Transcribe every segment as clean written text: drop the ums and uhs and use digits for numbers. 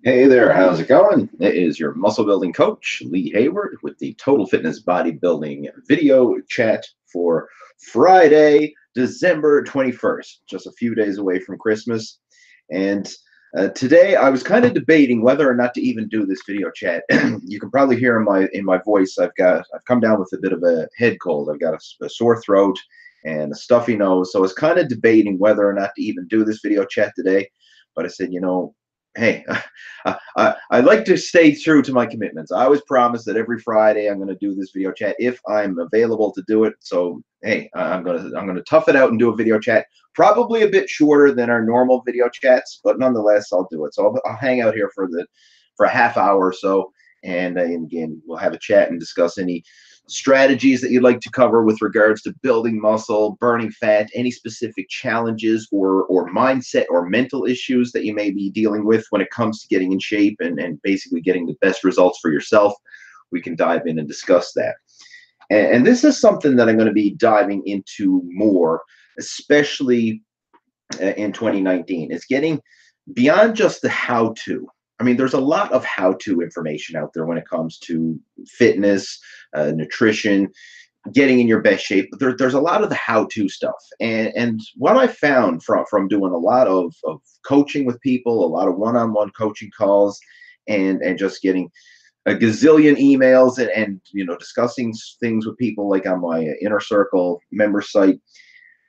Hey there, how's it going? It is your muscle building coach, Lee Hayward, with the Total Fitness Bodybuilding video chat for Friday, December 21st, just a few days away from Christmas. And today I was kind of debating whether or not to even do this video chat. You can probably hear in my voice, I've come down with a bit of a head cold. I've got a sore throat and a stuffy nose. So I was kind of debating whether or not to even do this video chat today. But I said, hey, I like to stay true to my commitments. I always promise that every Friday I'm going to do this video chat if I'm available to do it. So hey, I'm gonna tough it out and do a video chat, probably a bit shorter than our normal video chats, but nonetheless I'll do it. So I'll hang out here for a half hour or so, and again we'll have a chat and discuss any strategies that you'd like to cover with regards to building muscle, burning fat, any specific challenges or mindset or mental issues that you may be dealing with when it comes to getting in shape and basically getting the best results for yourself. We can dive in and discuss that. And this is something that I'm going to be diving into more, especially in 2019. It's getting beyond just the how-to. I mean, there's a lot of how-to information out there when it comes to fitness, nutrition, getting in your best shape. But there's a lot of the how-to stuff. And what I found from doing a lot of coaching with people, a lot of one-on-one coaching calls, and just getting a gazillion emails and discussing things with people like on my inner circle member site.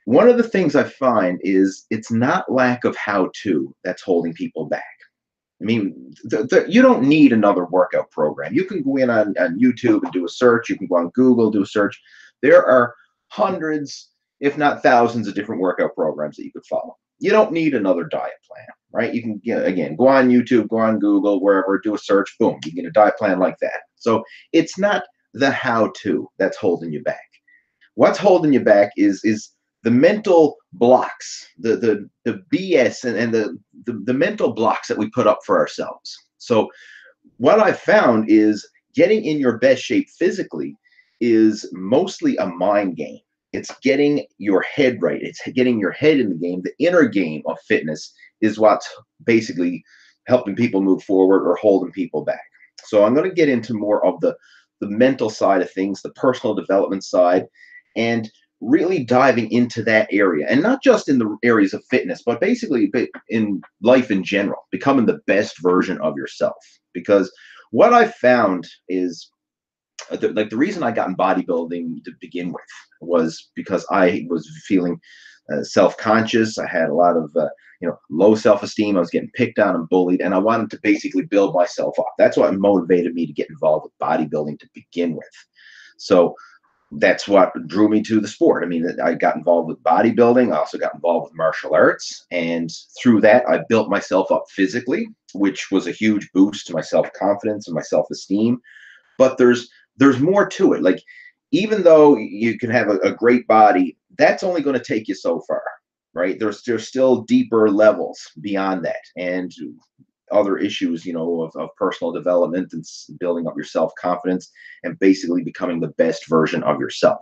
One of the things I find is it's not lack of how-to that's holding people back. I mean, you don't need another workout program. You can go in on YouTube and do a search. You can go on Google, do a search. There are hundreds, if not thousands, of different workout programs that you could follow. You don't need another diet plan, right? You can, again, go on YouTube, go on Google, wherever, do a search, boom, you get a diet plan like that. So it's not the how-to that's holding you back. What's holding you back is the mental blocks, the BS and the mental blocks that we put up for ourselves. So what I found is getting in your best shape physically is mostly a mind game. It's getting your head right. It's getting your head in the game. The inner game of fitness is what's basically helping people move forward or holding people back. So I'm going to get into more of the mental side of things, the personal development side, and really diving into that area, and not just in the areas of fitness, but basically in life in general, becoming the best version of yourself. Because what I found is the reason I got in bodybuilding to begin with was because I was feeling self-conscious. I had a lot of low self-esteem. I was getting picked on and bullied, and I wanted to basically build myself up. That's what motivated me to get involved with bodybuilding to begin with. So that's what drew me to the sport. I mean, I got involved with bodybuilding. I also got involved with martial arts. And through that, I built myself up physically, which was a huge boost to my self-confidence and my self-esteem. But there's more to it. Like, even though you can have a great body, that's only going to take you so far, right? There's still deeper levels beyond that. And other issues, of personal development and building up your self-confidence and basically becoming the best version of yourself.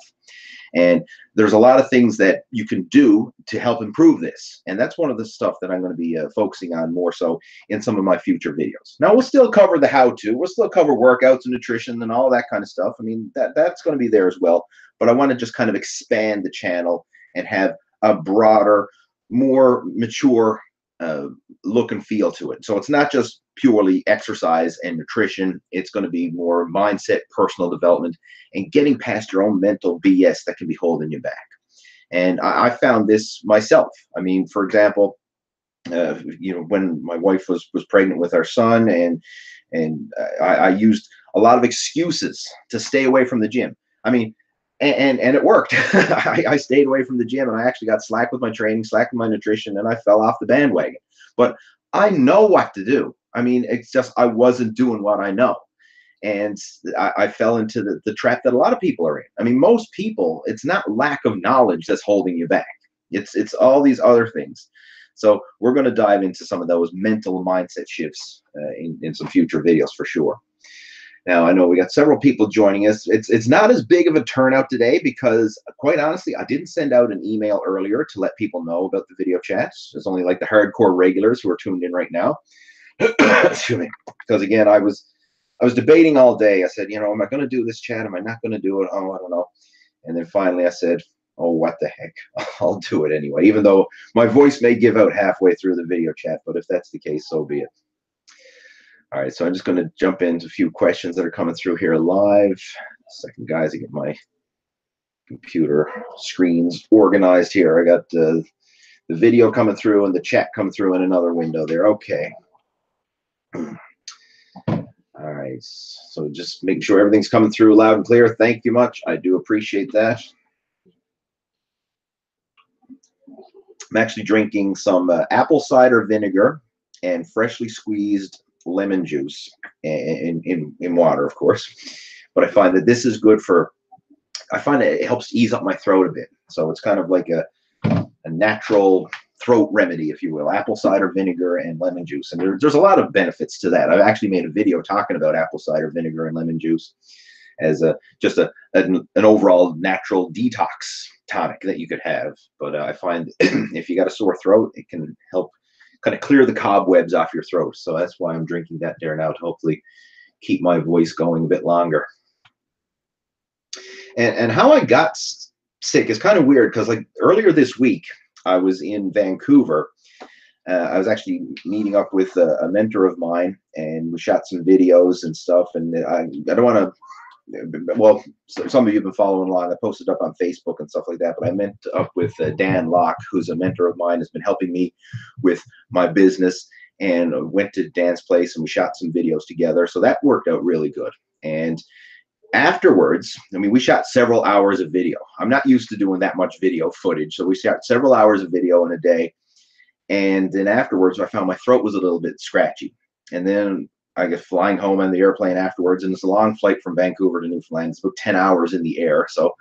And there's a lot of things that you can do to help improve this. And that's one of the stuff that I'm going to be focusing on more so in some of my future videos. Now, we'll still cover the how-to. We'll still cover workouts and nutrition and all that kind of stuff. I mean, that's going to be there as well. But I want to just kind of expand the channel and have a broader, more mature look and feel to it. So it's not just purely exercise and nutrition. It's going to be more mindset, personal development, and getting past your own mental BS that can be holding you back. And I found this myself. I mean, for example, when my wife was pregnant with our son, and I used a lot of excuses to stay away from the gym. I mean, and it worked. I stayed away from the gym, and I actually got slack with my training, slack with my nutrition, and I fell off the bandwagon. But I know what to do. I mean, it's just I wasn't doing what I know. And I fell into the trap that a lot of people are in. I mean, most people, it's not lack of knowledge that's holding you back. It's all these other things. So we're going to dive into some of those mental mindset shifts in some future videos for sure. Now, I know we got several people joining us. It's not as big of a turnout today because, quite honestly, I didn't send out an email earlier to let people know about the video chats. It's only like the hardcore regulars who are tuned in right now. Excuse me. Because again, I was debating all day. I said, you know, am I going to do this chat? Am I not going to do it? Oh, I don't know. And then finally I said, oh, what the heck? I'll do it anyway, even though my voice may give out halfway through the video chat. But if that's the case, so be it. All right, so I'm just going to jump into a few questions that are coming through here live. Second, guys, I get my computer screens organized here. I got the video coming through and the chat coming through in another window there. Okay. All right, so just making sure everything's coming through loud and clear. Thank you much. I do appreciate that. I'm actually drinking some apple cider vinegar and freshly squeezed lemon juice in water, of course. But I find that this is good for, I find that it helps ease up my throat a bit. So it's kind of like a natural throat remedy, if you will. Apple cider vinegar and lemon juice. And there's a lot of benefits to that. I've actually made a video talking about apple cider vinegar and lemon juice as just an overall natural detox tonic that you could have. But I find if you got a sore throat, it can help kind of clear the cobwebs off your throat. So that's why I'm drinking that there now, to hopefully keep my voice going a bit longer. And how I got sick is kind of weird, because like earlier this week, I was in Vancouver. I was actually meeting up with a mentor of mine, and we shot some videos and stuff. And I don't want to, well, some of you have been following along. I posted up on Facebook and stuff like that, but I met up with Dan Locke, who's a mentor of mine, has been helping me with my business, and went to Dan's place and we shot some videos together. So that worked out really good. And afterwards, I mean, we shot several hours of video. I'm not used to doing that much video footage. So we shot several hours of video in a day. And then afterwards, I found my throat was a little bit scratchy. And then I guess flying home on the airplane afterwards, and it's a long flight from Vancouver to Newfoundland. It's about 10 hours in the air. So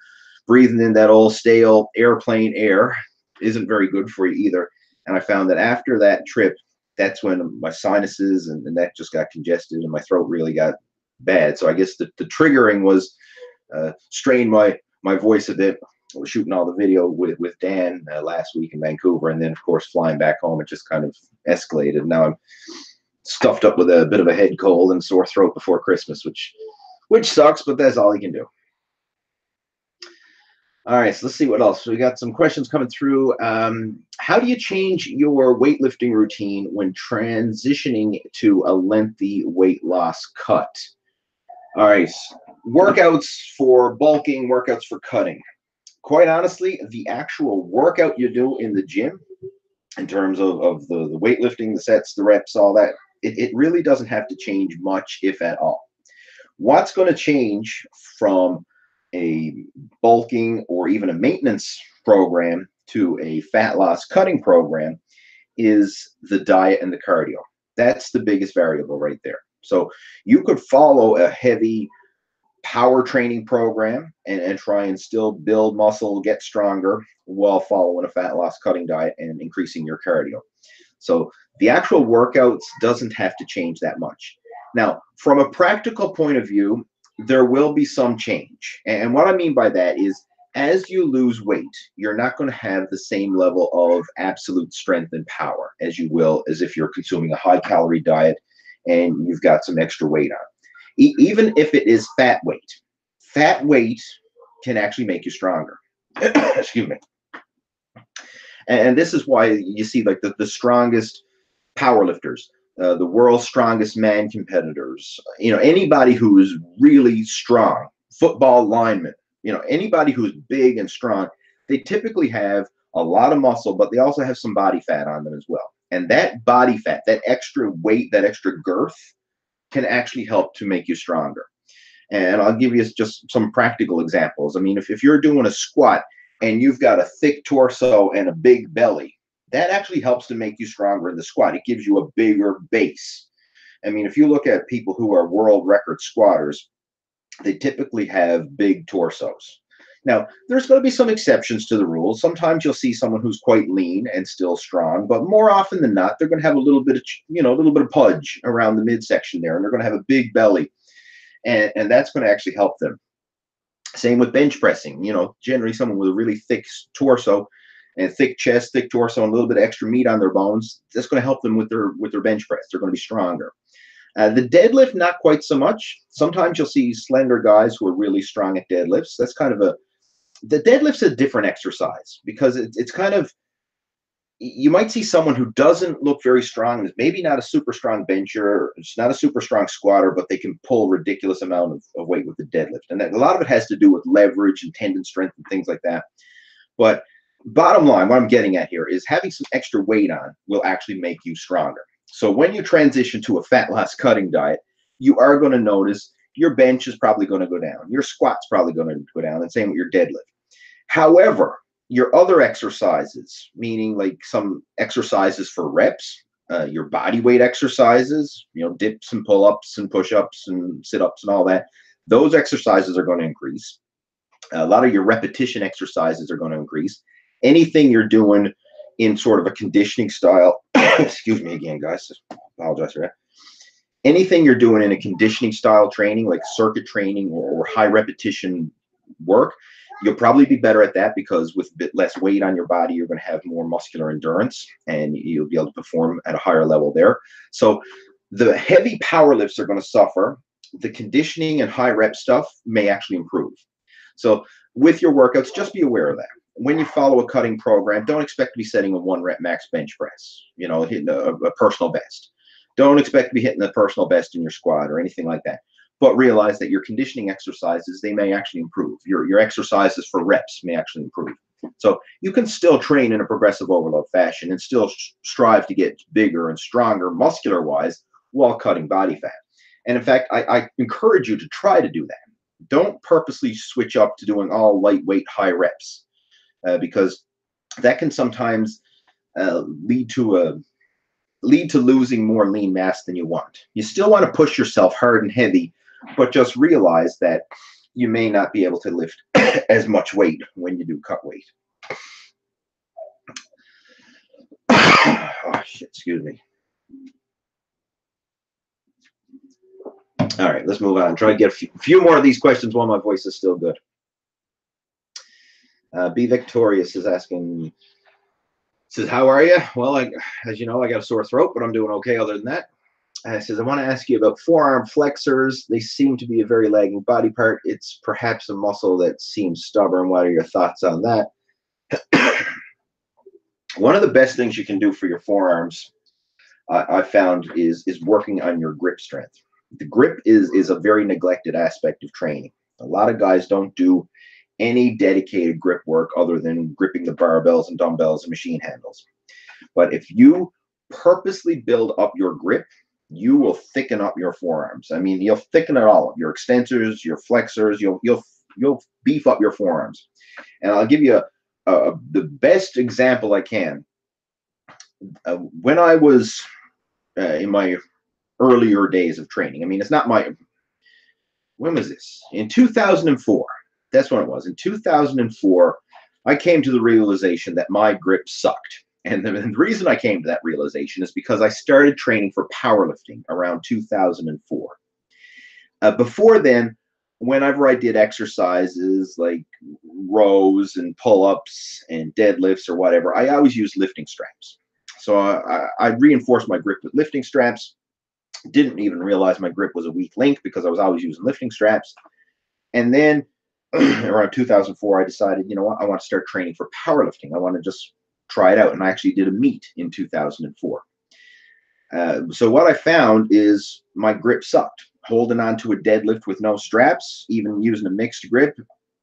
breathing in that old stale airplane air isn't very good for you either. And I found that after that trip, that's when my sinuses and that just got congested and my throat really got bad. So I guess the triggering was strained my voice a bit. I was shooting all the video with Dan last week in Vancouver, and then of course flying back home, it just kind of escalated. Now I'm stuffed up with a bit of a head cold and sore throat before Christmas, which sucks, but that's all you can do. All right, so let's see what else. We got some questions coming through. How do you change your weightlifting routine when transitioning to a lengthy weight loss cut? All right, workouts for bulking, workouts for cutting. Quite honestly, the actual workout you do in the gym, in terms of the weightlifting, the sets, the reps, all that, it really doesn't have to change much, if at all. What's going to change from a bulking or even a maintenance program to a fat loss cutting program is the diet and the cardio. That's the biggest variable right there. So you could follow a heavy power training program and try and still build muscle, get stronger, while following a fat loss cutting diet and increasing your cardio. So the actual workouts doesn't have to change that much. Now, from a practical point of view, there will be some change. And what I mean by that is, as you lose weight, you're not going to have the same level of absolute strength and power as you will as if you're consuming a high calorie diet and you've got some extra weight on. Even if it is fat weight can actually make you stronger. Excuse me. And this is why you see like the strongest powerlifters, the world's strongest man competitors, you know, anybody who is really strong, football linemen, you know, anybody who's big and strong, they typically have a lot of muscle, but they also have some body fat on them as well. And that body fat, that extra weight, that extra girth can actually help to make you stronger. And I'll give you just some practical examples. I mean, if you're doing a squat and you've got a thick torso and a big belly, that actually helps to make you stronger in the squat. It gives you a bigger base. I mean, if you look at people who are world record squatters, they typically have big torsos. Now, there's going to be some exceptions to the rules. Sometimes you'll see someone who's quite lean and still strong, but more often than not, they're going to have a little bit of, you know, a little bit of pudge around the midsection there, and they're going to have a big belly, and that's going to actually help them. Same with bench pressing. You know, generally someone with a really thick torso, and thick chest, thick torso, and a little bit of extra meat on their bones, that's going to help them with their bench press. They're going to be stronger. The deadlift, not quite so much. Sometimes you'll see slender guys who are really strong at deadlifts. That's kind of the deadlift's a different exercise because it's kind of, you might see someone who doesn't look very strong, is maybe not a super strong bencher, it's not a super strong squatter, but they can pull a ridiculous amount of weight with the deadlift. And a lot of it has to do with leverage and tendon strength and things like that. But bottom line, what I'm getting at here is having some extra weight on will actually make you stronger. So when you transition to a fat loss cutting diet, you are going to notice your bench is probably going to go down. Your squat's probably going to go down, and same with your deadlift. However, your other exercises, meaning like some exercises for reps, your body weight exercises, dips and pull-ups and push-ups and sit-ups and all that, those exercises are going to increase. A lot of your repetition exercises are going to increase. Anything you're doing in sort of a conditioning style, excuse me again, guys, apologize for that. Anything you're doing in a conditioning style training, like circuit training or high repetition work, you'll probably be better at that because with a bit less weight on your body, you're going to have more muscular endurance and you'll be able to perform at a higher level there. So the heavy power lifts are going to suffer. The conditioning and high rep stuff may actually improve. So with your workouts, just be aware of that. When you follow a cutting program, don't expect to be setting a 1 rep max bench press, hitting a personal best. Don't expect to be hitting the personal best in your squat or anything like that. But realize that your conditioning exercises, they may actually improve. Your exercises for reps may actually improve. So you can still train in a progressive overload fashion and still strive to get bigger and stronger muscular-wise while cutting body fat. And in fact, I encourage you to try to do that. Don't purposely switch up to doing all lightweight high reps because that can sometimes lead to losing more lean mass than you want. You still want to push yourself hard and heavy, but just realize that you may not be able to lift as much weight when you do cut weight. Oh, shit, excuse me. All right, let's move on. Try to get a few more of these questions while my voice is still good. Be Victorious is asking, says, how are you? Well, as you know, I got a sore throat, but I'm doing okay other than that. Says, I want to ask you about forearm flexors. They seem to be a very lagging body part. It's perhaps a muscle that seems stubborn. What are your thoughts on that? One of the best things you can do for your forearms, I found, is working on your grip strength. The grip is a very neglected aspect of training. A lot of guys don't do any dedicated grip work other than gripping the barbells and dumbbells and machine handles. But if you purposely build up your grip, you will thicken up your forearms. I mean, you'll thicken it all up. Your extensors, your flexors, you'll beef up your forearms. And I'll give you the best example I can. When I was in my earlier days of training, I mean, it's not when was this? In 2004. That's when it was. In 2004, I came to the realization that my grip sucked. And the reason I came to that realization is because I started training for powerlifting around 2004. Before then, whenever I did exercises like rows and pull-ups and deadlifts or whatever, I always used lifting straps. So I reinforced my grip with lifting straps. Didn't even realize my grip was a weak link because I was always using lifting straps. And then around 2004, I decided, you know what, I want to start training for powerlifting. I want to just try it out. And I actually did a meet in 2004. So what I found is my grip sucked. Holding on to a deadlift with no straps, even using a mixed grip,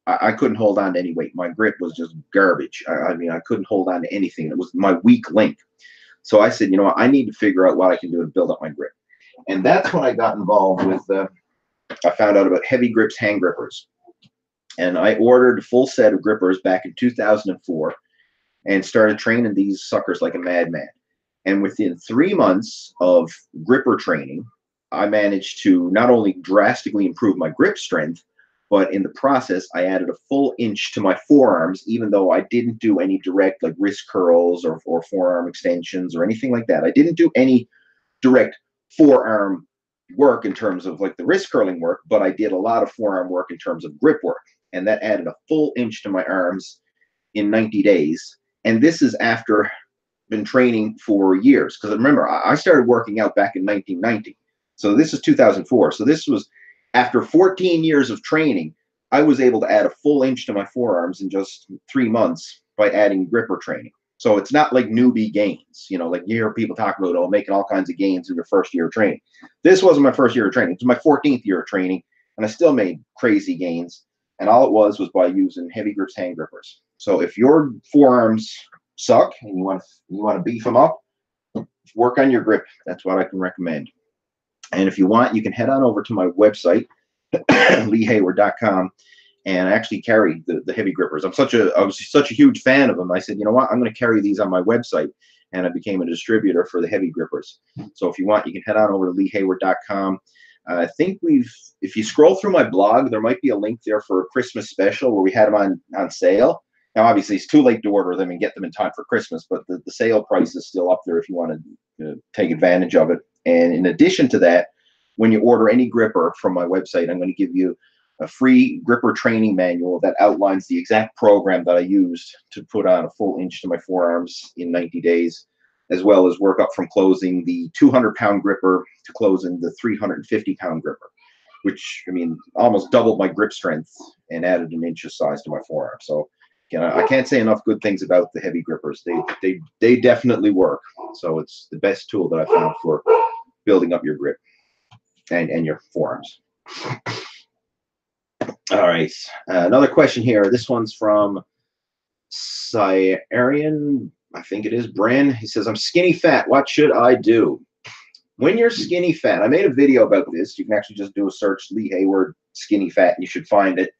I couldn't hold on to any weight. My grip was just garbage. I mean, I couldn't hold on to anything. It was my weak link. So I said, you know what, I need to figure out what I can do to build up my grip. And that's when I got involved with, I found out about heavy grips hand grippers. And I ordered a full set of grippers back in 2004 and started training these suckers like a madman. And within 3 months of gripper training, I managed to not only drastically improve my grip strength, but in the process, I added a full inch to my forearms, even though I didn't do any direct like wrist curls or forearm extensions or anything like that. I didn't do any direct forearm work in terms of like the wrist curling work, but I did a lot of forearm work in terms of grip work. And that added a full inch to my arms in 90 days. And this is after been training for years. Because remember, I started working out back in 1990. So this is 2004. So this was after 14 years of training, I was able to add a full inch to my forearms in just 3 months by adding gripper training. So it's not like newbie gains, you know, like you hear people talk about, oh, making all kinds of gains in your first year of training. This wasn't my first year of training. It was my 14th year of training, and I still made crazy gains. And all it was by using heavy grips hand grippers. So if your forearms suck and you want to beef them up, work on your grip. That's what I can recommend. And if you want, you can head on over to my website, leehayward.com, and I actually carry the heavy grippers. I was such a huge fan of them. I said, you know what, I'm going to carry these on my website, and I became a distributor for the heavy grippers. So if you want, you can head on over to leehayward.com. I think if you scroll through my blog, there might be a link there for a Christmas special where we had them on sale. Now, obviously, it's too late to order them and get them in time for Christmas, but the sale price is still up there if you want to take advantage of it. And in addition to that, when you order any gripper from my website, I'm going to give you a free gripper training manual that outlines the exact program that I used to put on a full inch to my forearms in 90 days, as well as work up from closing the 200-pound gripper to closing the 350-pound gripper, which, I mean, almost doubled my grip strength and added an inch of size to my forearm. So, again, I can't say enough good things about the heavy grippers. They definitely work. So it's the best tool that I found for building up your grip and your forearms. All right, another question here. This one's from Cyarian, I think it is, Bran. He says, I'm skinny fat. What should I do? When you're skinny fat, I made a video about this. You can actually just do a search, Lee Hayward skinny fat, and you should find it.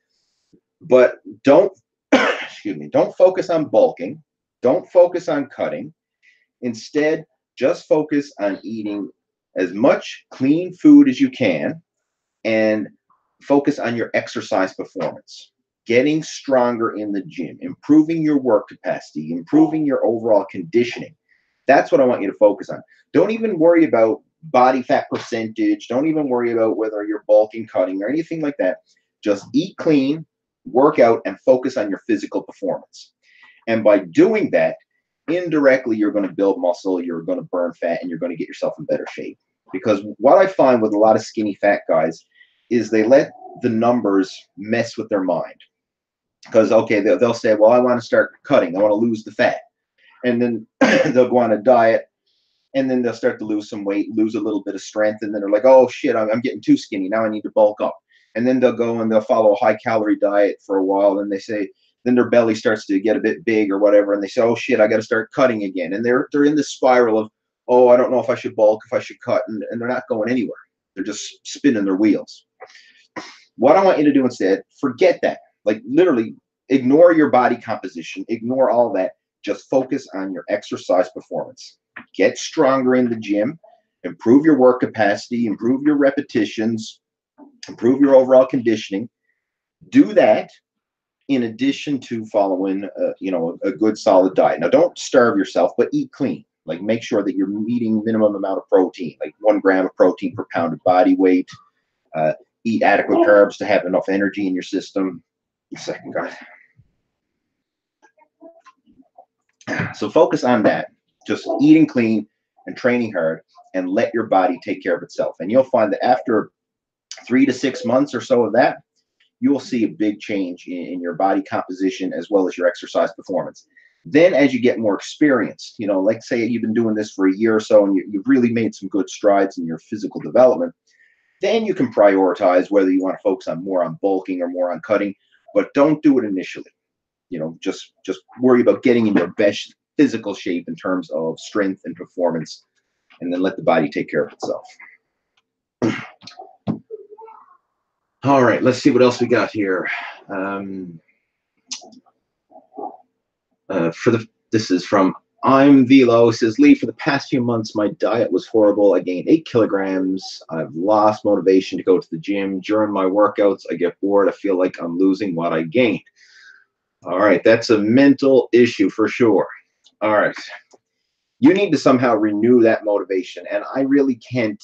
But don't, excuse me, don't focus on bulking. Don't focus on cutting. Instead, just focus on eating as much clean food as you can and focus on your exercise performance, getting stronger in the gym, improving your work capacity, improving your overall conditioning. That's what I want you to focus on. Don't even worry about body fat percentage. Don't even worry about whether you're bulking, cutting, or anything like that. Just eat clean, work out, and focus on your physical performance. And by doing that, indirectly, you're going to build muscle, you're going to burn fat, and you're going to get yourself in better shape. Because what I find with a lot of skinny fat guys is they let the numbers mess with their mind. Because, okay, they'll say, well, I want to start cutting. I want to lose the fat. And then they'll go on a diet, and then they'll start to lose some weight, lose a little bit of strength, and then they're like, oh, shit, I'm getting too skinny. Now I need to bulk up. And then they'll go and they'll follow a high-calorie diet for a while, and they say, then their belly starts to get a bit big or whatever, and they say, oh, shit, I got to start cutting again. And they're in this spiral of, oh, I don't know if I should bulk, if I should cut, and they're not going anywhere. They're just spinning their wheels. What I want you to do instead, forget that. Like, literally, ignore your body composition, ignore all that. Just focus on your exercise performance. Get stronger in the gym, improve your work capacity, improve your repetitions, improve your overall conditioning. Do that in addition to following, a good solid diet. Now, don't starve yourself, but eat clean. Like, make sure that you're eating minimum amount of protein, like 1 gram of protein per pound of body weight. Eat adequate carbs to have enough energy in your system. Second, guys. So focus on that. Just eating clean and training hard, and let your body take care of itself. And you'll find that after 3 to 6 months or so of that, you will see a big change in your body composition as well as your exercise performance. Then as you get more experienced, like say you've been doing this for a year or so and you've really made some good strides in your physical development, then you can prioritize whether you want to focus on more on bulking or more on cutting, but don't do it initially. Just worry about getting in your best physical shape in terms of strength and performance, and then let the body take care of itself. All right, let's see what else we got here. This is from I'm Velo. Says, Lee, for the past few months, my diet was horrible. I gained 8 kilograms. I've lost motivation to go to the gym. During my workouts, I get bored. I feel like I'm losing what I gained. All right, that's a mental issue for sure. All right. You need to somehow renew that motivation. And I really can't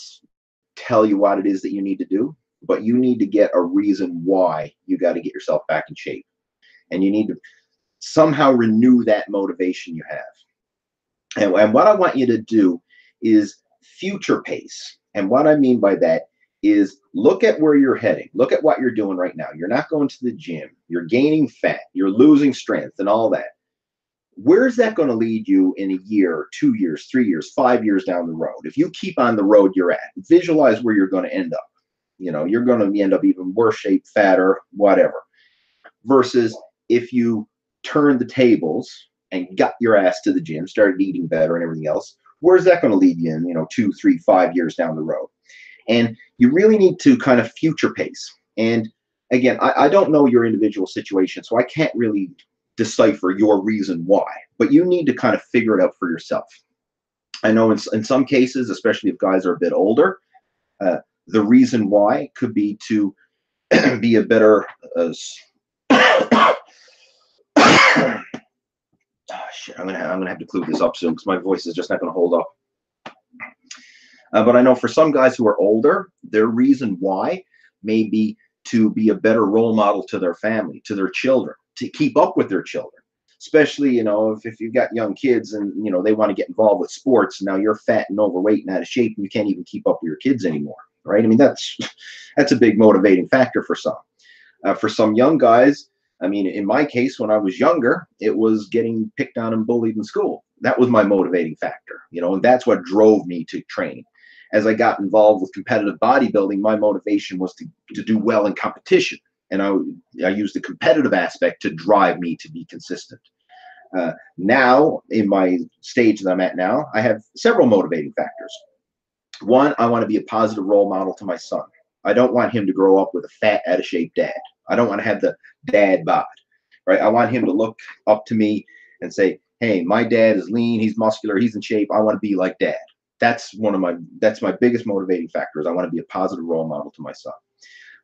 tell you what it is that you need to do, but you need to get a reason why you got to get yourself back in shape. And you need to somehow renew that motivation you have. And what I want you to do is future pace. And what I mean by that is look at where you're heading. Look at what you're doing right now. You're not going to the gym. You're gaining fat. You're losing strength and all that. Where's that going to lead you in a year, 2 years, 3 years, 5 years down the road? If you keep on the road you're at, visualize where you're going to end up. You know, you're going to end up even worse shape, fatter, whatever. Versus if you turn the tables and got your ass to the gym, started eating better and everything else, where's that going to lead you in, 2, 3, 5 years down the road? And you really need to kind of future pace. And again, I don't know your individual situation, so I can't really decipher your reason why, but you need to kind of figure it out for yourself. I know in some cases, especially if guys are a bit older, the reason why could be to be a better shit, I'm gonna have to clue this up soon because my voice is just not gonna hold up. But I know for some guys who are older, their reason why may be to be a better role model to their family, to their children, to keep up with their children. Especially, if you've got young kids and, they want to get involved with sports. Now you're fat and overweight and out of shape and you can't even keep up with your kids anymore, right? I mean, that's a big motivating factor for some. For some young guys, I mean, in my case, when I was younger, it was getting picked on and bullied in school. That was my motivating factor, and that's what drove me to train. As I got involved with competitive bodybuilding, my motivation was to do well in competition. And I used the competitive aspect to drive me to be consistent. Now, in my stage that I'm at now, I have several motivating factors. One, I want to be a positive role model to my son. I don't want him to grow up with a fat, out of shape dad. I don't want to have the dad bod, right? I want him to look up to me and say, hey, my dad is lean, he's muscular, he's in shape. I want to be like dad. That's my biggest motivating factor is I want to be a positive role model to my son.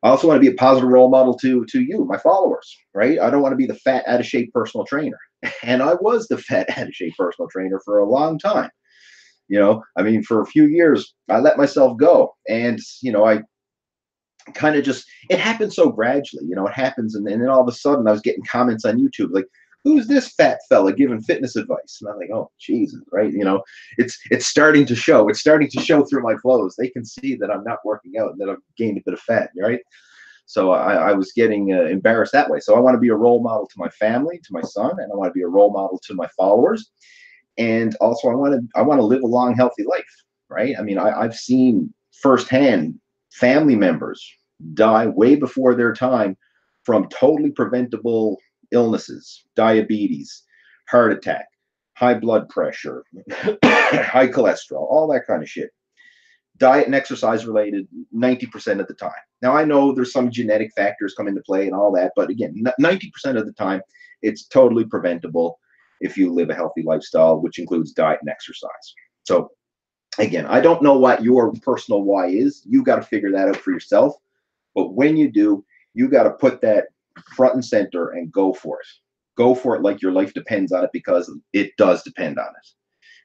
I also want to be a positive role model to you, my followers, right? I don't want to be the fat, out of shape personal trainer. And I was the fat, out of shape personal trainer for a long time. I mean, for a few years, I let myself go. And, I kind of it happened so gradually, it happens. And then all of a sudden I was getting comments on YouTube like, who's this fat fella giving fitness advice? And I'm like, oh, Jesus, right? It's starting to show. It's starting to show through my clothes. They can see that I'm not working out and that I've gained a bit of fat, right? So I was getting embarrassed that way. So I want to be a role model to my family, to my son, and I want to be a role model to my followers. And also I want to live a long, healthy life, right? I mean, I've seen firsthand family members die way before their time from totally preventable illnesses, diabetes, heart attack, high blood pressure, high cholesterol, all that kind of shit. Diet and exercise related 90% of the time. Now, I know there's some genetic factors come into play and all that, but again, 90% of the time, it's totally preventable if you live a healthy lifestyle, which includes diet and exercise. So again, I don't know what your personal why is. You got to figure that out for yourself. But when you do, you got to put that front and center and go for it. Go for it like your life depends on it, because it does depend on it.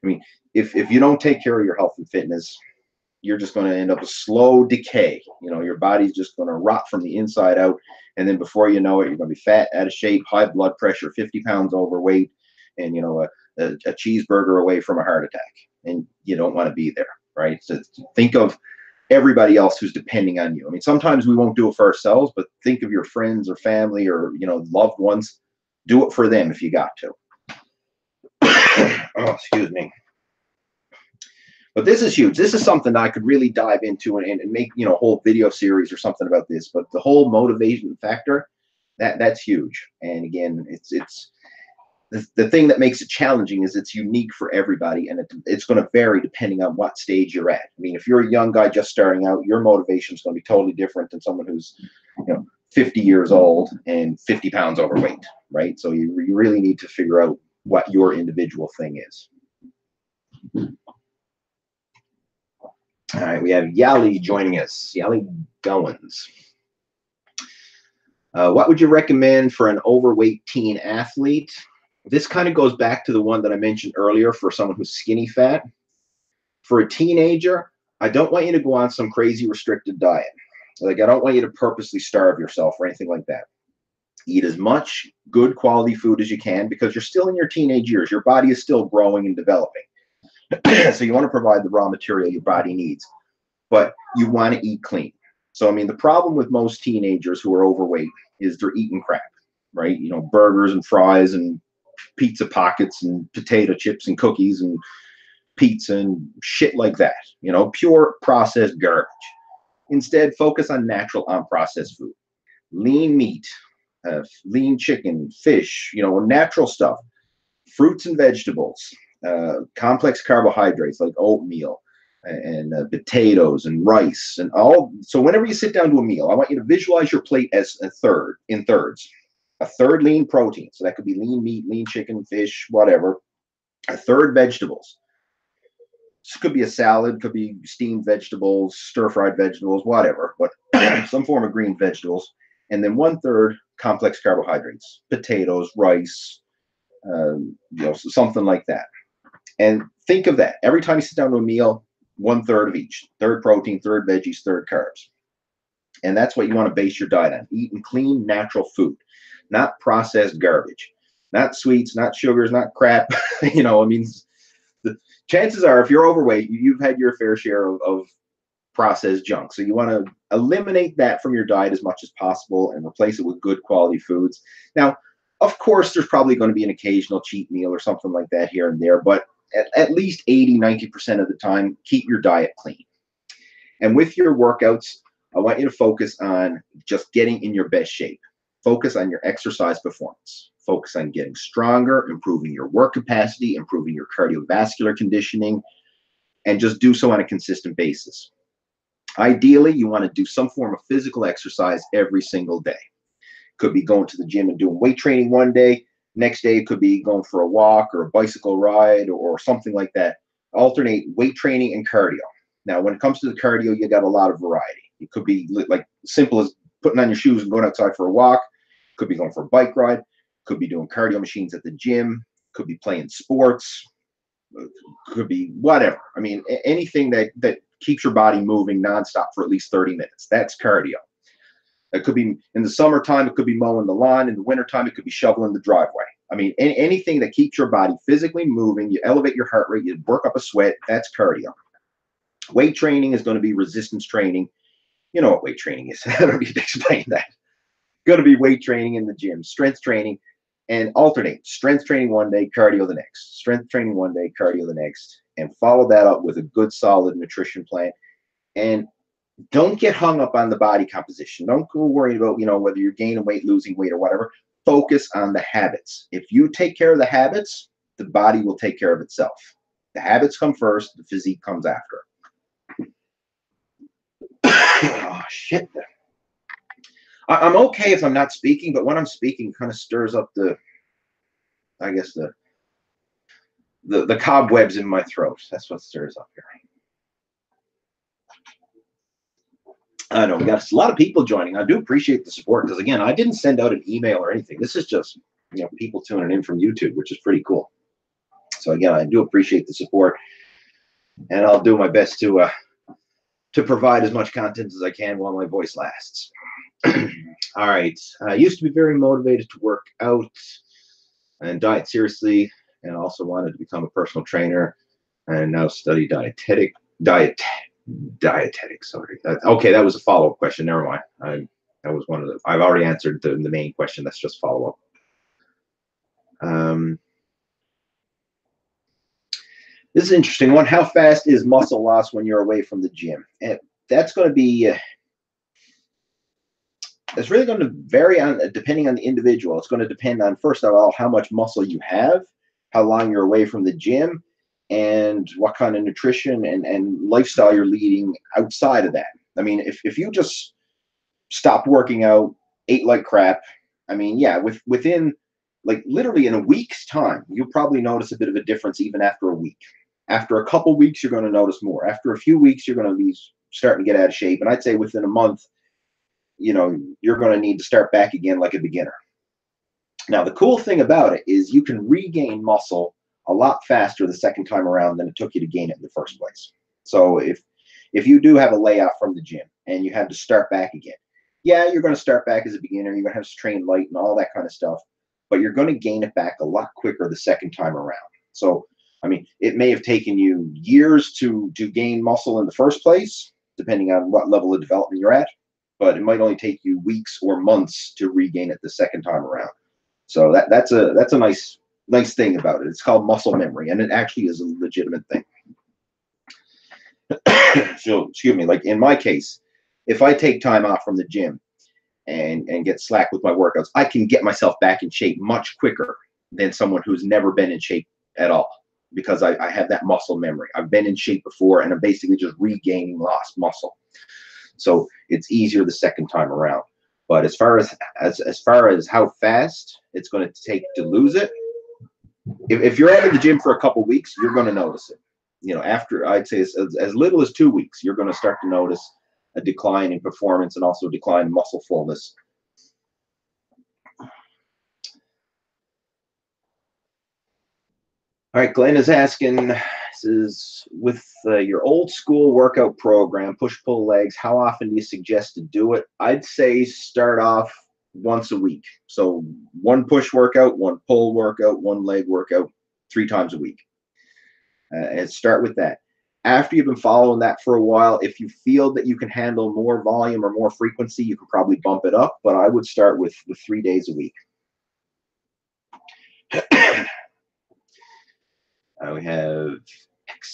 I mean, if you don't take care of your health and fitness, you're just going to end up a slow decay. Your body's just going to rot from the inside out. And then before you know it, you're going to be fat, out of shape, high blood pressure, 50 pounds overweight, and, a cheeseburger away from a heart attack. And you don't want to be there, right? So think of everybody else who's depending on you. I mean, sometimes we won't do it for ourselves, but think of your friends or family or, loved ones. Do it for them if you got to. Oh, excuse me. But this is huge. This is something that I could really dive into and make, a whole video series or something about this. But the whole motivation factor, that's huge. And again, it's the thing that makes it challenging is it's unique for everybody, and it's going to vary depending on what stage you're at. I mean, if you're a young guy just starting out, your motivation is going to be totally different than someone who's 50 years old and 50 pounds overweight, right? So you really need to figure out what your individual thing is. All right, we have Yali joining us. Yali Goins. What would you recommend for an overweight teen athlete? This kind of goes back to the one that I mentioned earlier for someone who's skinny fat. For a teenager, I don't want you to go on some crazy restricted diet. Like, I don't want you to purposely starve yourself or anything like that. Eat as much good quality food as you can because you're still in your teenage years. Your body is still growing and developing. So you want to provide the raw material your body needs, but you want to eat clean. So, I mean, the problem with most teenagers who are overweight is they're eating crap, right? You know, burgers and fries and pizza pockets and potato chips and cookies and pizza and shit like that, you know, pure processed garbage. Instead, focus on natural, unprocessed food. Lean meat, lean chicken, fish, you know, natural stuff, fruits and vegetables, complex carbohydrates like oatmeal and potatoes and rice and all. So whenever you sit down to a meal, I want you to visualize your plate as in thirds. A third lean protein, so that could be lean meat, lean chicken, fish, whatever. A third vegetables. This could be a salad, could be steamed vegetables, stir-fried vegetables, whatever, but some form of green vegetables. And then 1/3 complex carbohydrates, potatoes, rice, you know, something like that. And think of that. Every time you sit down to a meal, 1/3 of each. Third protein, third veggies, third carbs. And that's what you want to base your diet on. Eating clean, natural food, not processed garbage, not sweets, not sugars, not crap. You know, I mean, the chances are if you're overweight, you've had your fair share of processed junk. So you want to eliminate that from your diet as much as possible and replace it with good quality foods. Now, of course, there's probably going to be an occasional cheat meal or something like that here and there, but at least 80–90% of the time, keep your diet clean. And with your workouts, I want you to focus on just getting in your best shape. Focus on your exercise performance. Focus on getting stronger, improving your work capacity, improving your cardiovascular conditioning, and just do so on a consistent basis. Ideally, you want to do some form of physical exercise every single day. Could be going to the gym and doing weight training one day. Next day, it could be going for a walk or a bicycle ride or something like that. Alternate weight training and cardio. Now, when it comes to the cardio, you got a lot of variety. It could be like simple as putting on your shoes and going outside for a walk. Could be going for a bike ride. Could be doing cardio machines at the gym. Could be playing sports. Could be whatever. I mean, anything that keeps your body moving nonstop for at least 30 minutes. That's cardio. It could be in the summertime, it could be mowing the lawn. In the wintertime, it could be shoveling the driveway. I mean, anything that keeps your body physically moving, you elevate your heart rate, you work up a sweat, that's cardio. Weight training is going to be resistance training. You know what weight training is. I don't need to explain that. Going to be weight training in the gym, strength training, and alternate. Strength training one day, cardio the next. Strength training one day, cardio the next. And follow that up with a good, solid nutrition plan. And don't get hung up on the body composition. Don't go worried about, you know, whether you're gaining weight, losing weight, or whatever. Focus on the habits. If you take care of the habits, the body will take care of itself. The habits come first, the physique comes after. Oh, shit. I'm okay if I'm not speaking, but when I'm speaking, it kind of stirs up I guess the cobwebs in my throat. That's what stirs up here. I know we got a lot of people joining. I do appreciate the support because, again, I didn't send out an email or anything. This is just, you know, people tuning in from YouTube, which is pretty cool. So again, I do appreciate the support, and I'll do my best to provide as much content as I can while my voice lasts. All right. I used to be very motivated to work out and diet seriously, and also wanted to become a personal trainer, and now study dietetics. Sorry. Okay, that was a follow-up question. Never mind. That was one of the. I've already answered the main question. That's just follow-up. This is an interesting one. How fast is muscle loss when you're away from the gym? And that's going to be. It's really going to vary on depending on the individual. It's going to depend on, first of all, how much muscle you have, how long you're away from the gym, and what kind of nutrition and lifestyle you're leading outside of that. I mean, if you just stopped working out, ate like crap, I mean, yeah, within like literally in a week's time, you'll probably notice a bit of a difference even after a week. After a couple weeks, you're going to notice more. After a few weeks, you're going to be starting to get out of shape. And I'd say within a month, you know, you're going to need to start back again like a beginner. Now, the cool thing about it is you can regain muscle a lot faster the second time around than it took you to gain it in the first place. So if you do have a layoff from the gym and you have to start back again, Yeah, you're going to start back as a beginner. You're going to have to train light and all that kind of stuff, but you're going to gain it back a lot quicker the second time around. So, I mean, it may have taken you years to gain muscle in the first place, depending on what level of development you're at, but it might only take you weeks or months to regain it the second time around. So that's a nice thing about it. It's called muscle memory, and it actually is a legitimate thing. So, excuse me, like in my case, if I take time off from the gym and get slack with my workouts, I can get myself back in shape much quicker than someone who's never been in shape at all, because I have that muscle memory. I've been in shape before, and I'm basically just regaining lost muscle. So it's easier the second time around. But as far as how fast it's going to take to lose it, if you're out of the gym for a couple weeks, you're going to notice it. You know, after, I'd say as little as 2 weeks, you're going to start to notice a decline in performance and also a decline in muscle fullness. All right, Glenn is asking, says, with your old school workout program, push-pull legs, how often do you suggest to do it? I'd say start off once a week. So one push workout, one pull workout, one leg workout, 3 times a week. And start with that. After you've been following that for a while, if you feel that you can handle more volume or more frequency, you can probably bump it up, but I would start with 3 days a week. We have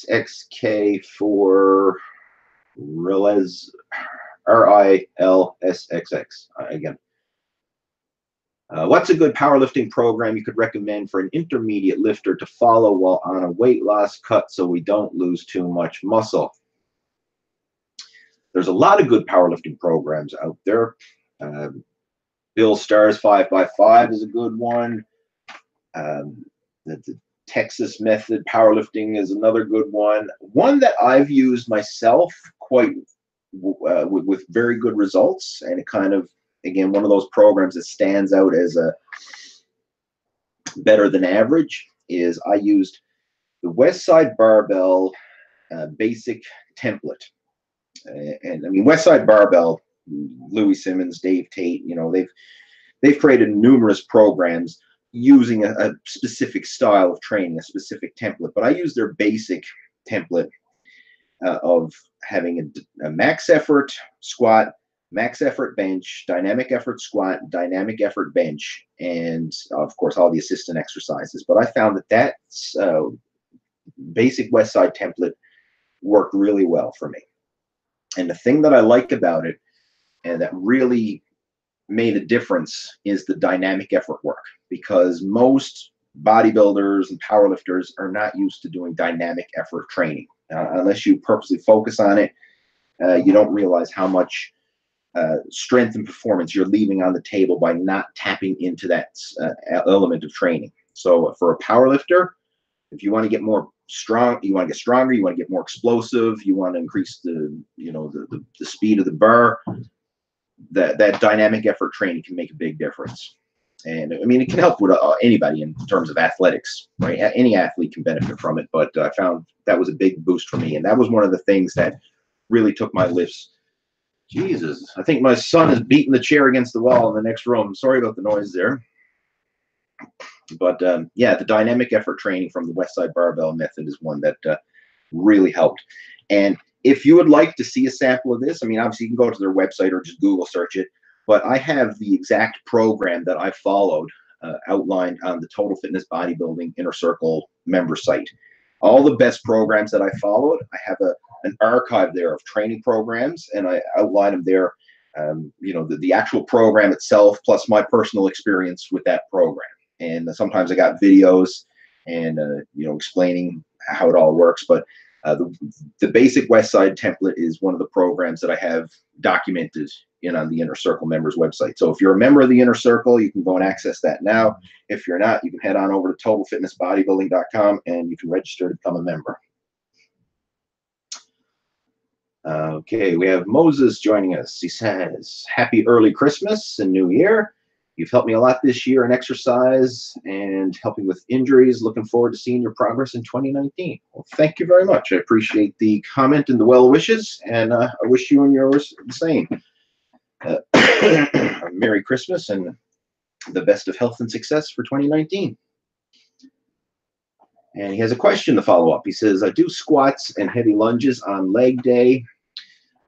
XXK for Rilsxx, RILSXX. Again, what's a good powerlifting program you could recommend for an intermediate lifter to follow while on a weight loss cut so we don't lose too much muscle? There's a lot of good powerlifting programs out there. Bill Starr's 5x5 is a good one. The Texas Method Powerlifting is another good one. One that I've used myself quite with very good results, and it kind of, again, one of those programs that stands out as a better than average, is I used the Westside Barbell basic template. And I mean, Westside Barbell, Louis Simmons, Dave Tate, you know, they've created numerous programs using a specific style of training, a specific template. But I use their basic template of having a max effort squat, max effort bench, dynamic effort squat, dynamic effort bench, and of course all the assistant exercises. But I found that basic Westside template worked really well for me. And the thing that I like about it, and that really made a difference, is the dynamic effort work, because most bodybuilders and powerlifters are not used to doing dynamic effort training. Unless you purposely focus on it, you don't realize how much strength and performance you're leaving on the table by not tapping into that element of training. So for a powerlifter, if you want to get more strong, you want to get stronger, you want to get more explosive, you want to increase the speed of the bar, that dynamic effort training can make a big difference. And I mean, it can help with anybody in terms of athletics, right? Any athlete can benefit from it, but I found that was a big boost for me. And that was one of the things that really took my lifts. Jesus, I think my son is beating the chair against the wall in the next room. Sorry about the noise there. But yeah, the dynamic effort training from the Westside Barbell method is one that really helped. And if you would like to see a sample of this, I mean, obviously you can go to their website or just Google search it, but I have the exact program that I followed outlined on the Total Fitness Bodybuilding Inner Circle member site. All the best programs that I followed, I have an archive there of training programs, and I outline them there. You know, the actual program itself, plus my personal experience with that program. And sometimes I got videos and, you know, explaining how it all works. But the basic Westside template is one of the programs that I have documented on the Inner Circle members website. So if you're a member of the Inner Circle, you can go and access that now. If you're not, you can head on over to totalfitnessbodybuilding.com and you can register to become a member. Okay, we have Moses joining us. He says, happy early Christmas and New Year. You've helped me a lot this year in exercise and helping with injuries. Looking forward to seeing your progress in 2019. Well, thank you very much. I appreciate the comment and the well wishes, and I wish you and yours the same. Merry Christmas and the best of health and success for 2019. And he has a question to follow up. He says, I do squats and heavy lunges on leg day,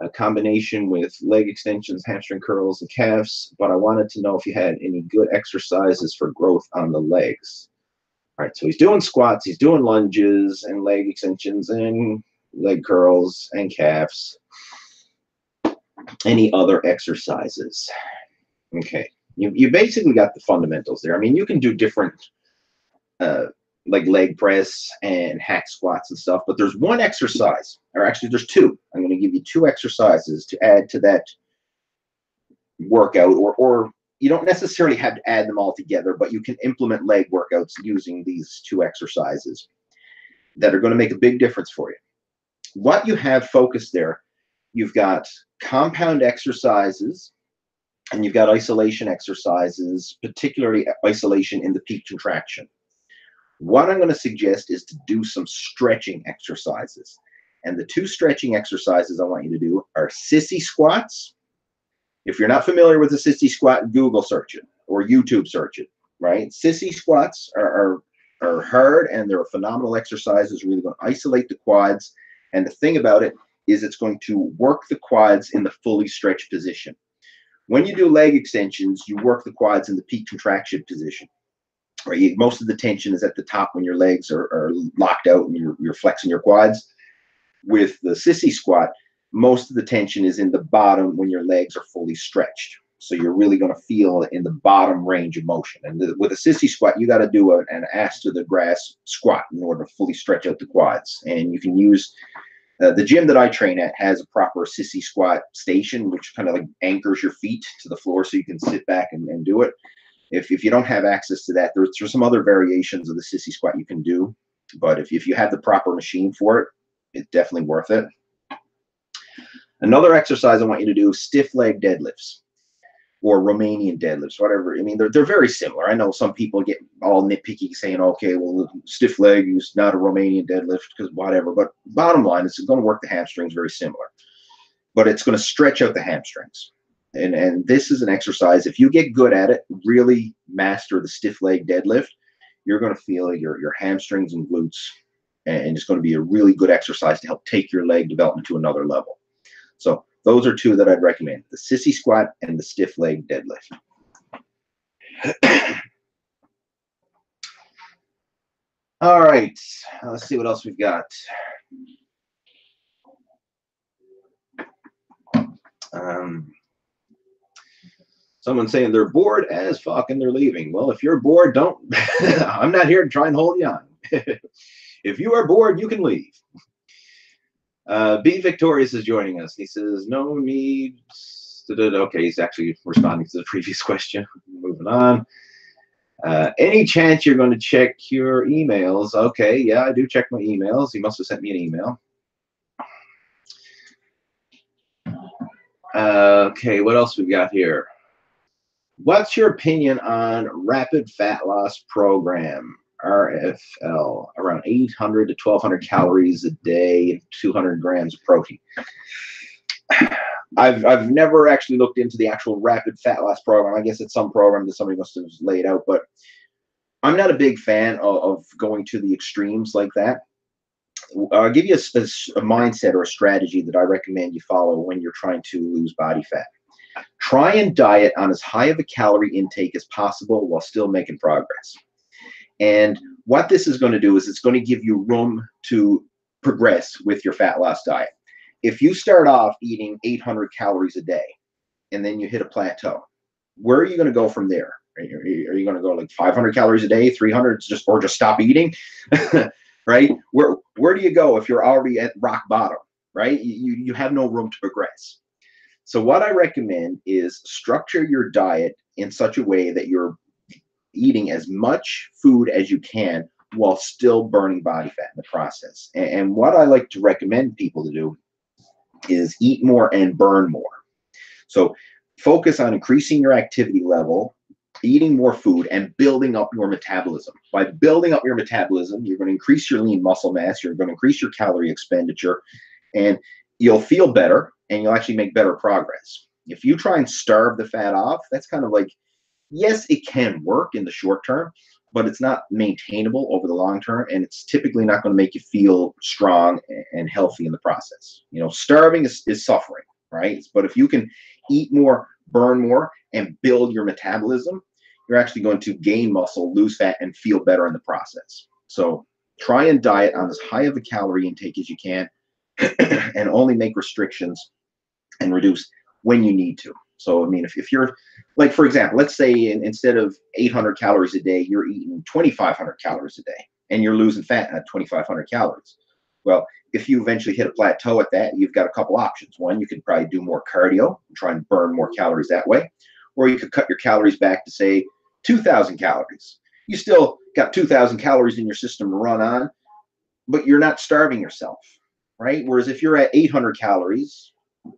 a combination with leg extensions, hamstring curls, and calves, but I wanted to know if you had any good exercises for growth on the legs. All right, so he's doing squats, he's doing lunges and leg extensions and leg curls and calves. Any other exercises? Okay, you basically got the fundamentals there. I mean, you can do different like leg press and hack squats and stuff, but there's one exercise, or actually there's two. I'm going to give you two exercises to add to that workout, or you don't necessarily have to add them all together, but you can implement leg workouts using these two exercises that are going to make a big difference for you. What you have focused there, you've got compound exercises and you've got isolation exercises, particularly isolation in the peak contraction. What I'm going to suggest is to do some stretching exercises. And the two stretching exercises I want you to do are sissy squats. If you're not familiar with the sissy squat, Google search it or YouTube search it, right? Sissy squats are hard and they're phenomenal exercises, really going to isolate the quads. And the thing about it is it's going to work the quads in the fully stretched position. When you do leg extensions, you work the quads in the peak contraction position. Right? Most of the tension is at the top when your legs are locked out and you're flexing your quads. With the sissy squat, most of the tension is in the bottom when your legs are fully stretched. So you're really going to feel in the bottom range of motion. And with a sissy squat, you got to do an ass to the grass squat in order to fully stretch out the quads. And you can use the gym that I train at has a proper sissy squat station, which kind of like anchors your feet to the floor so you can sit back and do it. If you don't have access to that, there's some other variations of the sissy squat you can do. But if you have the proper machine for it, it's definitely worth it. Another exercise I want you to do, stiff leg deadlifts or Romanian deadlifts, whatever. I mean, they're very similar. I know some people get all nitpicky saying, okay, well, stiff leg is not a Romanian deadlift because whatever. But bottom line, it's going to work the hamstrings very similar. But it's going to stretch out the hamstrings. And this is an exercise, if you get good at it, really master the stiff leg deadlift, you're going to feel your hamstrings and glutes. And it's going to be a really good exercise to help take your leg development to another level. So those are two that I'd recommend, the sissy squat and the stiff leg deadlift. All right, let's see what else we've got. Someone's saying they're bored as fuck and they're leaving. Well, if you're bored, don't. I'm not here to try and hold you on. If you are bored, you can leave. B. Victorious is joining us. He says, no need. Okay, he's actually responding to the previous question. Moving on. Any chance you're going to check your emails? Okay, yeah, I do check my emails. He must have sent me an email. Okay, what else we got here? What's your opinion on rapid fat loss program, RFL, around 800 to 1200 calories a day, 200 grams of protein? I've never actually looked into the actual rapid fat loss program. I guess it's some program that somebody must have laid out, but I'm not a big fan of going to the extremes like that. I'll give you a mindset or a strategy that I recommend you follow when you're trying to lose body fat. Try and diet on as high of a calorie intake as possible while still making progress. And what this is going to do is it's going to give you room to progress with your fat loss diet. If you start off eating 800 calories a day and then you hit a plateau, where are you going to go from there? Are you going to go like 500 calories a day, 300, or just stop eating? Right? Where do you go if you're already at rock bottom, right? You have no room to progress. So what I recommend is structure your diet in such a way that you're eating as much food as you can while still burning body fat in the process. And what I like to recommend people to do is eat more and burn more. So focus on increasing your activity level, eating more food, and building up your metabolism. By building up your metabolism, you're going to increase your lean muscle mass, you're going to increase your calorie expenditure, and you'll feel better, and you'll actually make better progress. If you try and starve the fat off, that's kind of like, yes, it can work in the short term, but it's not maintainable over the long term, and it's typically not going to make you feel strong and healthy in the process. You know, starving is suffering, right? But if you can eat more, burn more, and build your metabolism, you're actually going to gain muscle, lose fat, and feel better in the process. So try and diet on as high of a calorie intake as you can, and only make restrictions and reduce when you need to. So, I mean, if you're, like, for example, let's say instead of 800 calories a day, you're eating 2,500 calories a day, and you're losing fat at 2,500 calories. Well, if you eventually hit a plateau at that, you've got a couple options. One, you could probably do more cardio and try and burn more calories that way, or you could cut your calories back to, say, 2,000 calories. You still got 2,000 calories in your system to run on, but you're not starving yourself, right? Whereas if you're at 800 calories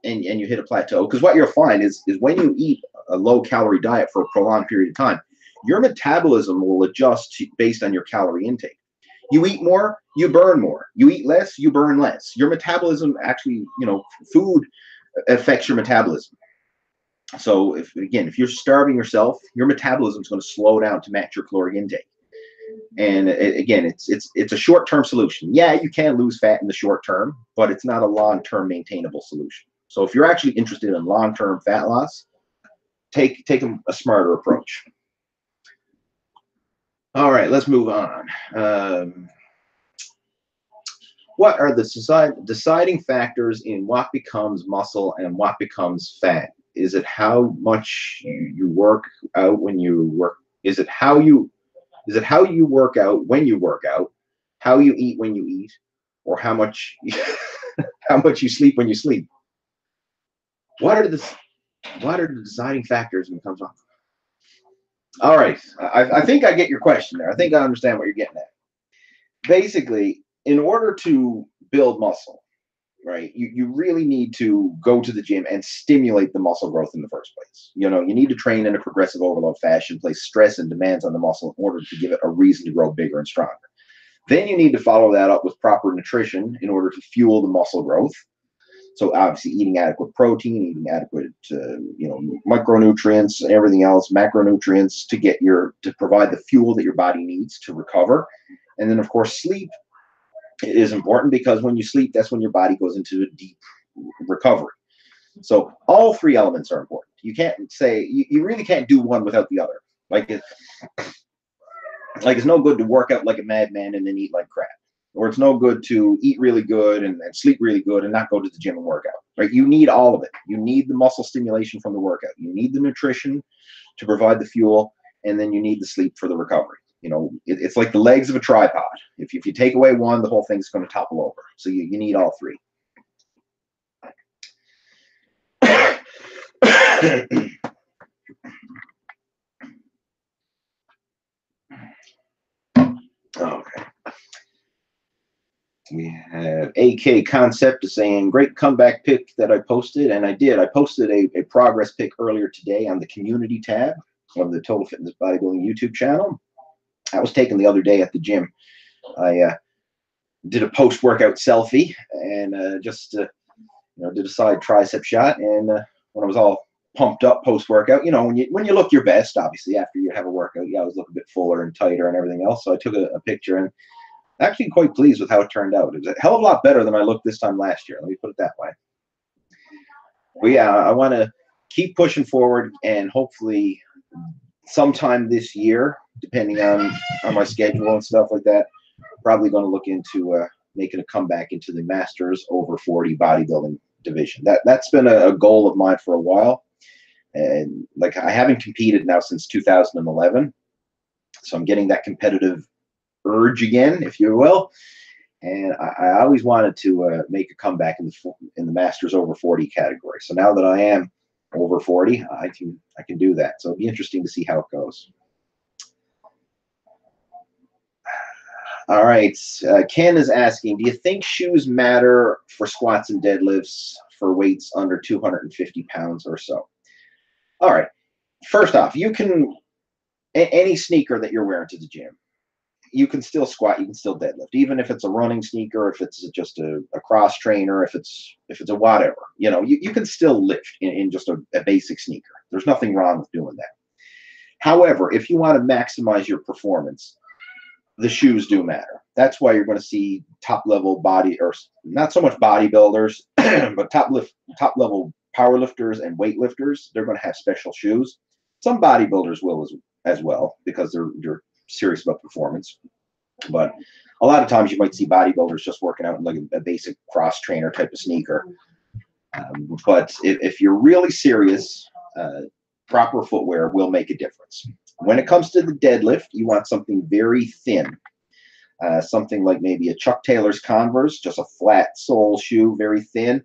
and you hit a plateau, because what you'll find is when you eat a low calorie diet for a prolonged period of time, your metabolism will adjust based on your calorie intake. You eat more, you burn more. You eat less, you burn less. Your metabolism actually, you know, food affects your metabolism. So if you're starving yourself, your metabolism is going to slow down to match your caloric intake. And again, it's a short-term solution. Yeah, you can lose fat in the short term, but it's not a long-term maintainable solution. So if you're actually interested in long-term fat loss, take a smarter approach. All right, let's move on. What are the deciding factors in what becomes muscle and what becomes fat? Is it how much you work out when you work? Is it how you work out when you work out? How you eat when you eat? Or how much how much you sleep when you sleep? What are the deciding factors when it comes on? All right, I think I get your question there. I think I understand what you're getting at. Basically, in order to build muscle, right, you really need to go to the gym and stimulate the muscle growth in the first place. You know, you need to train in a progressive overload fashion, place stress and demands on the muscle in order to give it a reason to grow bigger and stronger. Then you need to follow that up with proper nutrition in order to fuel the muscle growth. So obviously eating adequate protein, eating adequate, micronutrients, everything else, macronutrients to provide the fuel that your body needs to recover. And then of course, sleep is important because when you sleep, that's when your body goes into a deep recovery. So all three elements are important. You can't say, you really can't do one without the other. Like it's no good to work out like a madman and then eat like crap. Or it's no good to eat really good and sleep really good and not go to the gym and work out, right? You need all of it. You need the muscle stimulation from the workout. You need the nutrition to provide the fuel, and then you need the sleep for the recovery. You know, it's like the legs of a tripod. If you take away one, the whole thing's going to topple over. So you need all three. Okay. We have AK Concept saying, great comeback pic that I posted. And I did. I posted a progress pic earlier today on the community tab of the Total Fitness Bodybuilding YouTube channel. I was taken the other day at the gym. I did a post-workout selfie and did a side tricep shot. And when I was all pumped up post-workout, you know, when you look your best, obviously, after you have a workout, you always look a bit fuller and tighter and everything else. So I took a picture and actually quite pleased with how it turned out. It was a hell of a lot better than I looked this time last year. Let me put it that way. But yeah, I want to keep pushing forward, and hopefully sometime this year, depending on my schedule and stuff like that, probably going to look into making a comeback into the Masters over 40 bodybuilding division. That's been a goal of mine for a while. And like, I haven't competed now since 2011. So I'm getting that competitive urge again, if you will. And I always wanted to make a comeback in the Masters over 40 category. So now that I am over 40, I can do that. So it'll be interesting to see how it goes. All right. Ken is asking, do you think shoes matter for squats and deadlifts for weights under 250 pounds or so? All right. First off, you can, any sneaker that you're wearing to the gym, you can still squat, you can still deadlift, even if it's a running sneaker, if it's just a cross trainer, if it's a whatever. You know, you can still lift in just a basic sneaker. There's nothing wrong with doing that. However, if you want to maximize your performance, the shoes do matter. That's why you're going to see top level body, or not so much bodybuilders, but top level powerlifters and weightlifters. They're going to have special shoes. Some bodybuilders will as well, because they're serious about performance. But a lot of times you might see bodybuilders just working out in like a basic cross trainer type of sneaker. But if you're really serious, proper footwear will make a difference. When it comes to the deadlift, you want something very thin. Something like maybe a Chuck Taylor's Converse, just a flat sole shoe, very thin.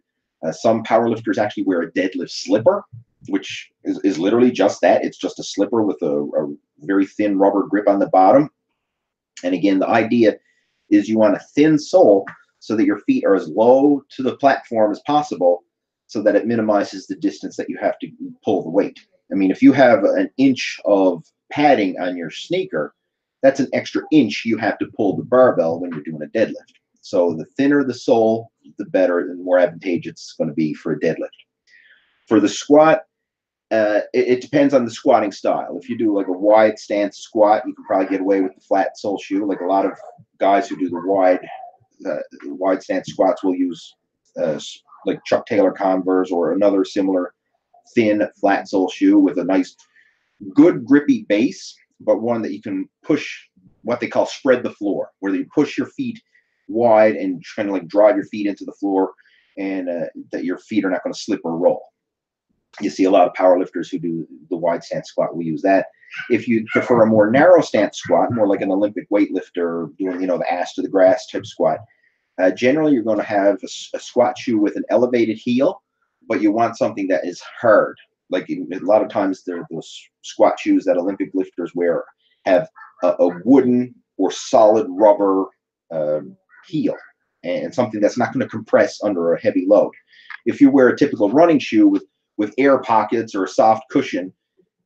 Some powerlifters actually wear a deadlift slipper, which is literally just that. It's just a slipper with a very thin rubber grip on the bottom. And again, the idea is you want a thin sole so that your feet are as low to the platform as possible, so that it minimizes the distance that you have to pull the weight. I mean, if you have an inch of padding on your sneaker, that's an extra inch you have to pull the barbell when you're doing a deadlift. So the thinner the sole, the better and more advantageous it's going to be for a deadlift. For the squat, it depends on the squatting style. If you do like a wide stance squat, you can probably get away with the flat sole shoe. Like a lot of guys who do the wide stance squats will use like Chuck Taylor Converse or another similar thin flat sole shoe with a nice good grippy base, but one that you can push, what they call spread the floor, where you push your feet wide and kind of like drive your feet into the floor, and that your feet are not going to slip or roll. You see a lot of powerlifters who do the wide stance squat will use that. If you prefer a more narrow stance squat, more like an Olympic weightlifter doing, you know, the ass to the grass type squat, generally you're going to have a squat shoe with an elevated heel, but you want something that is hard. Like a lot of times those squat shoes that Olympic lifters wear have a wooden or solid rubber heel, and something that's not going to compress under a heavy load. If you wear a typical running shoe with air pockets or a soft cushion,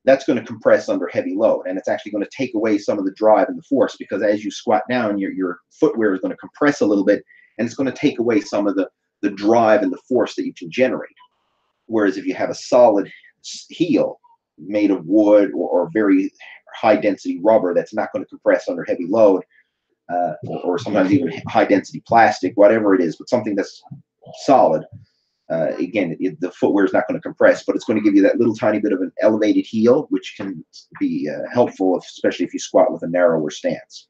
that's going to compress under heavy load, and it's actually going to take away some of the drive and the force, because as you squat down, your footwear is going to compress a little bit, and it's going to take away some of the drive and the force that you can generate. Whereas if you have a solid heel made of wood or very high density rubber that's not going to compress under heavy load, or sometimes even high density plastic, whatever it is, but something that's solid, again, the footwear is not going to compress, but it's going to give you that little tiny bit of an elevated heel, which can be helpful, especially if you squat with a narrower stance.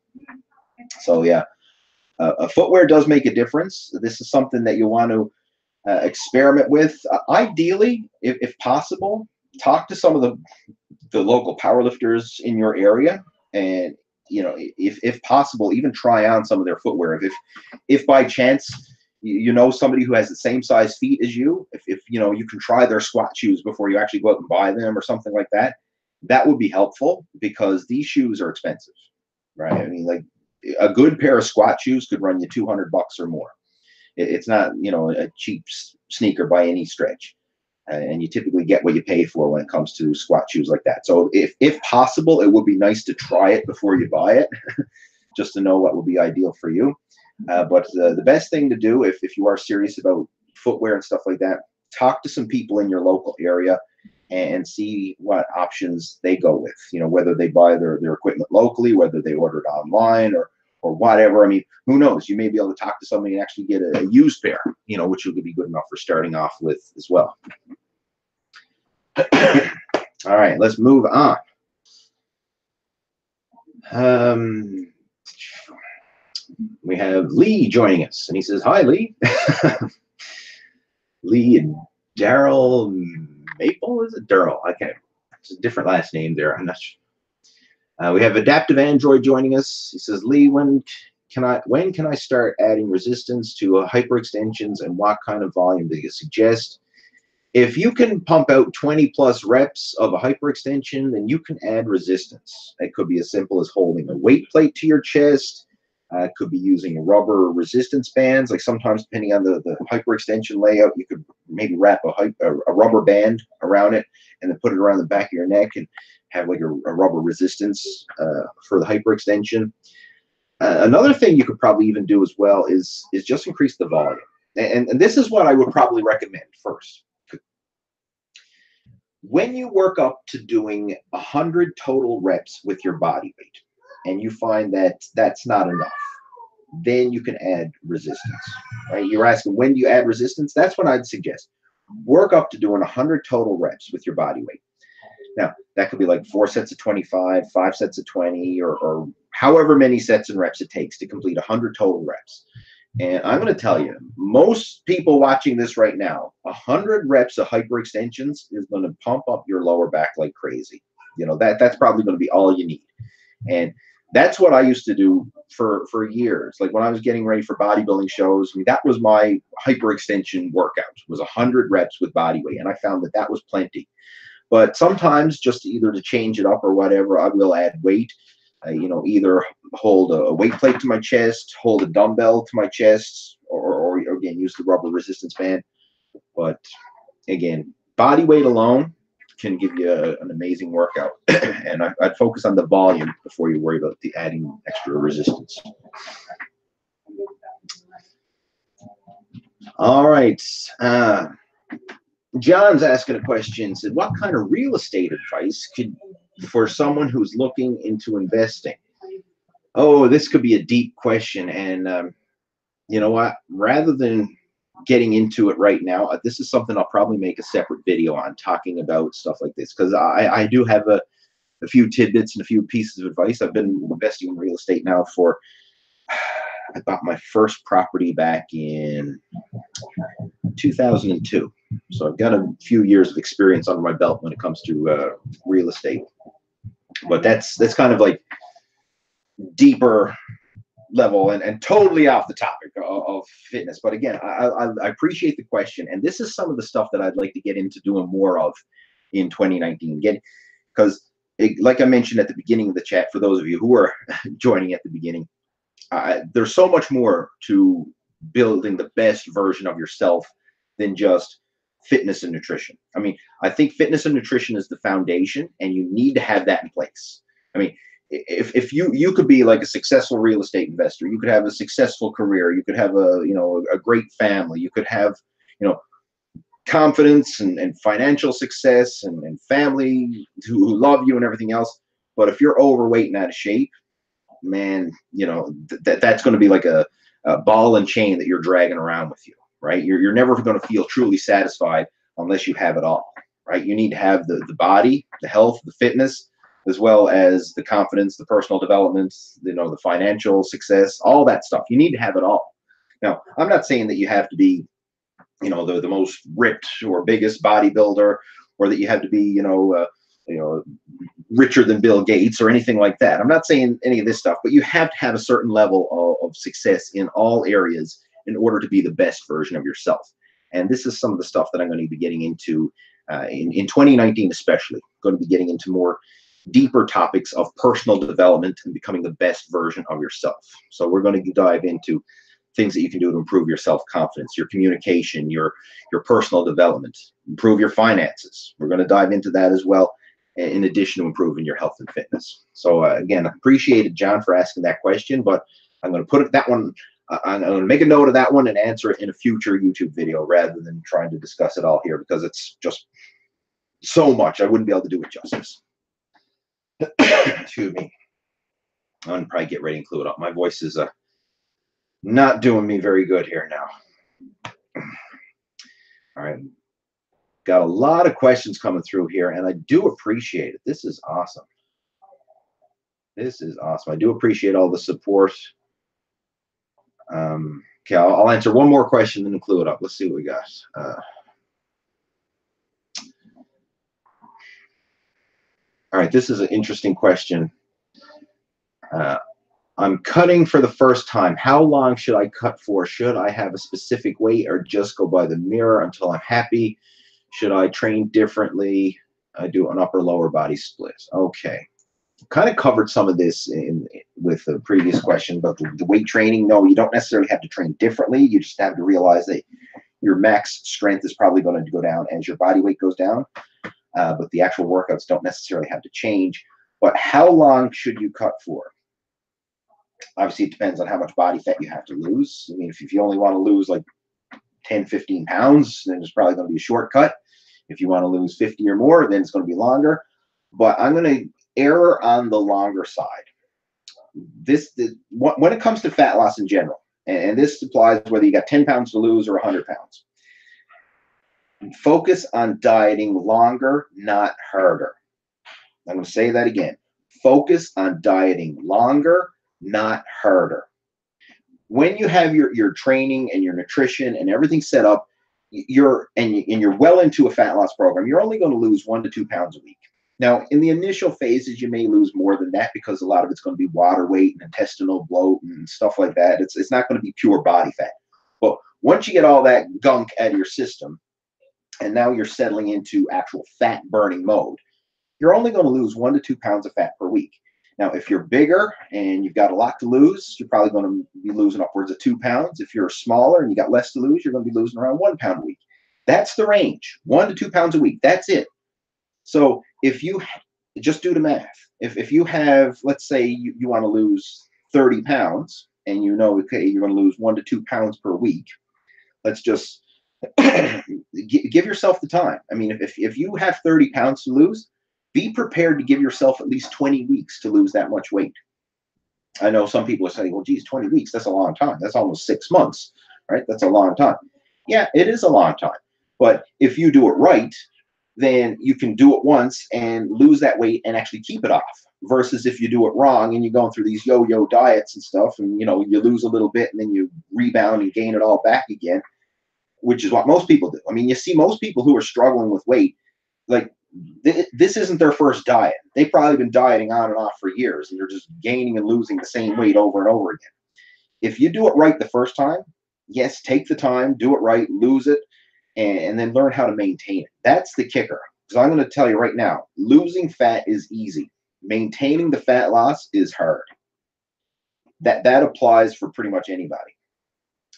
So yeah, footwear does make a difference. This is something that you want to experiment with. Ideally, if possible, talk to some of the local powerlifters in your area, and you know, if possible, even try on some of their footwear. If by chance you know somebody who has the same size feet as you, if you know, you can try their squat shoes before you actually go out and buy them or something like that, that would be helpful, because these shoes are expensive, right? I mean, like a good pair of squat shoes could run you $200 or more. It's not, you know, a cheap sneaker by any stretch. And you typically get what you pay for when it comes to squat shoes like that. So if possible, it would be nice to try it before you buy it, just to know what would be ideal for you. But the best thing to do, if you are serious about footwear and stuff like that, talk to some people in your local area and see what options they go with. You know, whether they buy their equipment locally, whether they order it online or whatever. I mean, who knows? You may be able to talk to somebody and actually get a used pair, you know, which would be good enough for starting off with as well. All right, let's move on. We have Lee joining us, and he says, "Hi, Lee." Lee and Daryl Maple, is it Daryl? I can't. It's a different last name there. I'm not sure. We have Adaptive Android joining us. He says, "Lee, when can I start adding resistance to hyperextensions, and what kind of volume do you suggest?" If you can pump out 20+ reps of a hyperextension, then you can add resistance. It could be as simple as holding a weight plate to your chest. It could be using rubber resistance bands. Like sometimes, depending on the hyperextension layout, you could maybe wrap a rubber band around it and then put it around the back of your neck and have like a rubber resistance for the hyperextension. Another thing you could probably even do as well is just increase the volume. and this is what I would probably recommend first. When you work up to doing 100 total reps with your body weight, and you find that that's not enough, then you can add resistance, right? You're asking, when do you add resistance? That's what I'd suggest. Work up to doing 100 total reps with your body weight. Now, that could be like 4 sets of 25, 5 sets of 20, or however many sets and reps it takes to complete 100 total reps. And I'm going to tell you, most people watching this right now, 100 reps of hyperextensions is going to pump up your lower back like crazy. You know, that's probably going to be all you need. And that's what I used to do for years. Like when I was getting ready for bodybuilding shows, I mean, that was my hyperextension workout, was 100 reps with body weight. And I found that that was plenty. But sometimes, just either to change it up or whatever, I will add weight. You know, either hold a weight plate to my chest, hold a dumbbell to my chest, or again, use the rubber resistance band. But again, body weight alone can give you an amazing workout. And I'd focus on the volume before you worry about the adding extra resistance. All right. John's asking a question, said, what kind of real estate advice could for someone who's looking into investing? Oh, this could be a deep question. And you know what? Rather than getting into it right now, this is something I'll probably make a separate video on, talking about stuff like this, because I do have a few tidbits and a few pieces of advice. I've been investing in real estate now for, I bought my first property back in 2002. So I've got a few years of experience under my belt when it comes to real estate. But that's kind of like deeper level and totally off the topic of fitness. But again, I appreciate the question. And this is some of the stuff that I'd like to get into doing more of in 2019. Because like I mentioned at the beginning of the chat, for those of you who are joining at the beginning, there's so much more to building the best version of yourself than just fitness and nutrition. I mean, I think fitness and nutrition is the foundation, and you need to have that in place. I mean, if you could be like a successful real estate investor, you could have a successful career, you could have a great family, you could have, confidence and financial success and family who love you and everything else. But if you're overweight and out of shape, man, that's going to be like a ball and chain that you're dragging around with you, right? You're never going to feel truly satisfied unless you have it all, right? You need to have the body, the health, the fitness, as well as the confidence, the personal development, the financial success, all that stuff. You need to have it all. Now, I'm not saying that you have to be, the most ripped or biggest bodybuilder, or that you have to be, richer than Bill Gates or anything like that. I'm not saying any of this stuff, but you have to have a certain level of success in all areas in order to be the best version of yourself. And this is some of the stuff that I'm going to be getting into in 2019, especially. I'm going to be getting into more deeper topics of personal development and becoming the best version of yourself. So we're going to dive into things that you can do to improve your self-confidence, your communication, your personal development, improve your finances. We're going to dive into that as well, in addition to improving your health and fitness. So again, I appreciated John for asking that question, but I'm going to put that one, I'm going to make a note of that one and answer it in a future YouTube video rather than trying to discuss it all here, because it's just so much. I wouldn't be able to do it justice. Excuse me. I'm going to probably get ready and clue it up. My voice is not doing me very good here now. All right. Got a lot of questions coming through here, and I do appreciate it. This is awesome. This is awesome. I do appreciate all the support. Okay, I'll answer one more question and then clue it up. Let's see what we got. All right, this is an interesting question. I'm cutting for the first time. How long should I cut for? Should I have a specific weight or just go by the mirror until I'm happy? Should I train differently? I do an upper lower body split. Okay. Kind of covered some of this with the previous question about the weight training. No, you don't necessarily have to train differently. You just have to realize that your max strength is probably going to go down as your body weight goes down. But the actual workouts don't necessarily have to change. But how long should you cut for? Obviously, it depends on how much body fat you have to lose. I mean, if you only want to lose like 10, 15 pounds, then it's probably going to be a shortcut. If you want to lose 50 or more, then it's going to be longer. But I'm going to err on the longer side. When it comes to fat loss in general, and this applies whether you got 10 pounds to lose or 100 pounds, focus on dieting longer, not harder. I'm going to say that again. Focus on dieting longer, not harder. When you have your training and your nutrition and everything set up, you're well into a fat loss program, you're only going to lose 1 to 2 pounds a week. Now, in the initial phases, you may lose more than that because a lot of it's going to be water weight and intestinal bloat and stuff like that. It's not going to be pure body fat. But once you get all that gunk out of your system, and now you're settling into actual fat burning mode, you're only going to lose 1 to 2 pounds of fat per week. Now, if you're bigger and you've got a lot to lose, you're probably going to be losing upwards of 2 pounds. If you're smaller and you got less to lose, you're going to be losing around 1 pound a week. That's the range, 1 to 2 pounds a week. That's it. So if you just do the math, if you have, let's say you want to lose 30 pounds and you know, okay, you're going to lose 1 to 2 pounds per week, let's just give yourself the time. I mean, if you have 30 pounds to lose, be prepared to give yourself at least 20 weeks to lose that much weight. I know some people are saying, well, geez, 20 weeks, that's a long time. That's almost 6 months, right? That's a long time. Yeah, it is a long time. But if you do it right, then you can do it once and lose that weight and actually keep it off. Versus if you do it wrong and you're going through these yo-yo diets and stuff, and you lose a little bit and then you rebound and gain it all back again, which is what most people do. I mean, you see most people who are struggling with weight, like this isn't their first diet. They've probably been dieting on and off for years, and they're just gaining and losing the same weight over and over again. If you do it right the first time, yes, take the time, do it right, lose it, and then learn how to maintain it. That's the kicker. Because I'm going to tell you right now, losing fat is easy. Maintaining the fat loss is hard. That applies for pretty much anybody.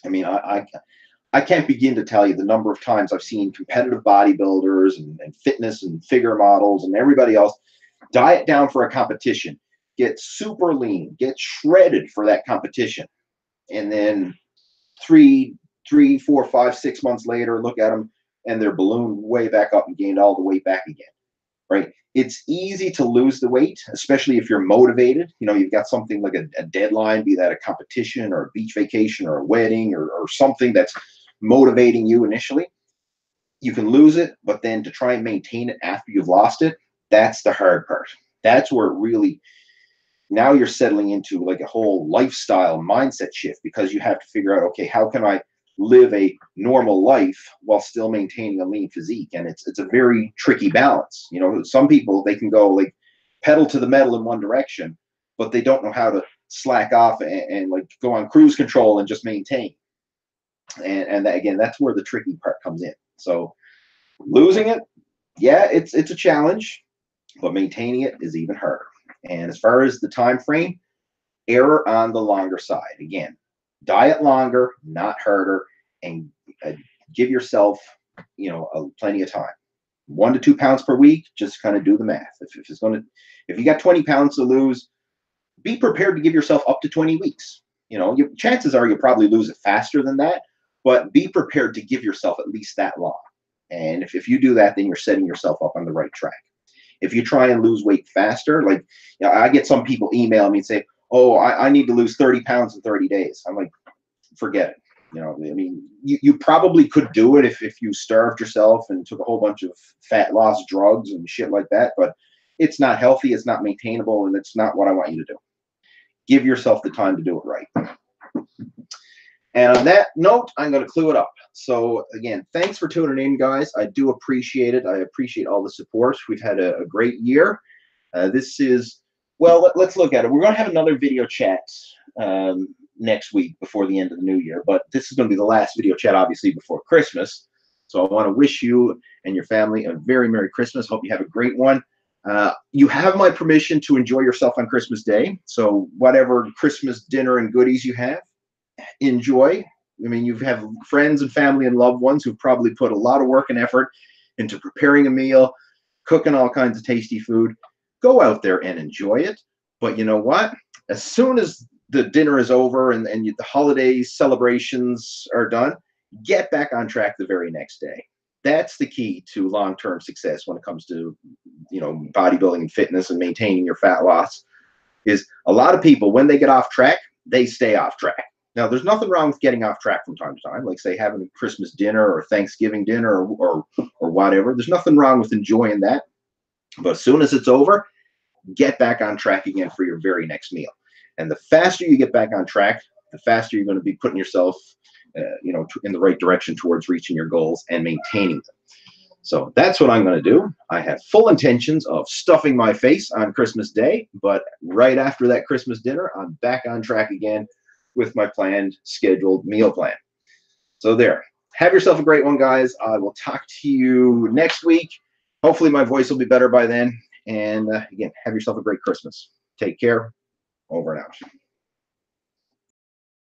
I mean, I can't begin to tell you the number of times I've seen competitive bodybuilders and fitness and figure models and everybody else diet down for a competition, get super lean, get shredded for that competition, and then 3, 4, 5, 6 months later, look at them and they're ballooned way back up and gained all the weight back again, right? It's easy to lose the weight, especially if you're motivated. You've got something like a deadline, be that a competition or a beach vacation or a wedding or something that's motivating you initially. You can lose it, but then to try and maintain it after you've lost it, that's the hard part. That's where it really, now you're settling into like a whole lifestyle mindset shift, because you have to figure out, okay, how can I live a normal life while still maintaining a lean physique? And it's a very tricky balance. Some people, they can go like pedal to the metal in one direction, but they don't know how to slack off and like go on cruise control and just maintain. And that, again, that's where the tricky part comes in. So losing it, yeah, it's a challenge, but maintaining it is even harder. And as far as the time frame, error on the longer side. Again, diet longer, not harder, and give yourself, plenty of time. 1 to 2 pounds per week. Just kind of do the math. If you got 20 pounds to lose, be prepared to give yourself up to 20 weeks. Chances are you'll probably lose it faster than that, but be prepared to give yourself at least that long. And if you do that, then you're setting yourself up on the right track. If you try and lose weight faster, like I get some people email me and say, oh, I need to lose 30 pounds in 30 days. I'm like, forget it. I mean, you probably could do it if you starved yourself and took a whole bunch of fat loss drugs and shit like that, but it's not healthy, it's not maintainable, and it's not what I want you to do. Give yourself the time to do it right. And on that note, I'm going to clue it up. So again, thanks for tuning in, guys. I do appreciate it. I appreciate all the support. We've had a great year. This is, well, let's look at it. We're going to have another video chat next week before the end of the new year, but this is going to be the last video chat, obviously, before Christmas. So I want to wish you and your family a very Merry Christmas. Hope you have a great one. You have my permission to enjoy yourself on Christmas Day. So whatever Christmas dinner and goodies you have, enjoy. I mean, you have friends and family and loved ones who've probably put a lot of work and effort into preparing a meal, cooking all kinds of tasty food. Go out there and enjoy it. But you know what? As soon as the dinner is over and the holiday celebrations are done, get back on track the very next day. That's the key to long-term success when it comes to, bodybuilding and fitness and maintaining your fat loss. Is a lot of people, when they get off track, they stay off track. Now, there's nothing wrong with getting off track from time to time, like say having a Christmas dinner or Thanksgiving dinner or whatever. There's nothing wrong with enjoying that. But as soon as it's over, get back on track again for your very next meal. And the faster you get back on track, the faster you're going to be putting yourself, in the right direction towards reaching your goals and maintaining them. So that's what I'm going to do. I have full intentions of stuffing my face on Christmas Day, but right after that Christmas dinner, I'm back on track again with my planned scheduled meal plan. So there. Have yourself a great one, guys. I will talk to you next week. Hopefully my voice will be better by then. And again, have yourself a great Christmas. Take care. Over and out.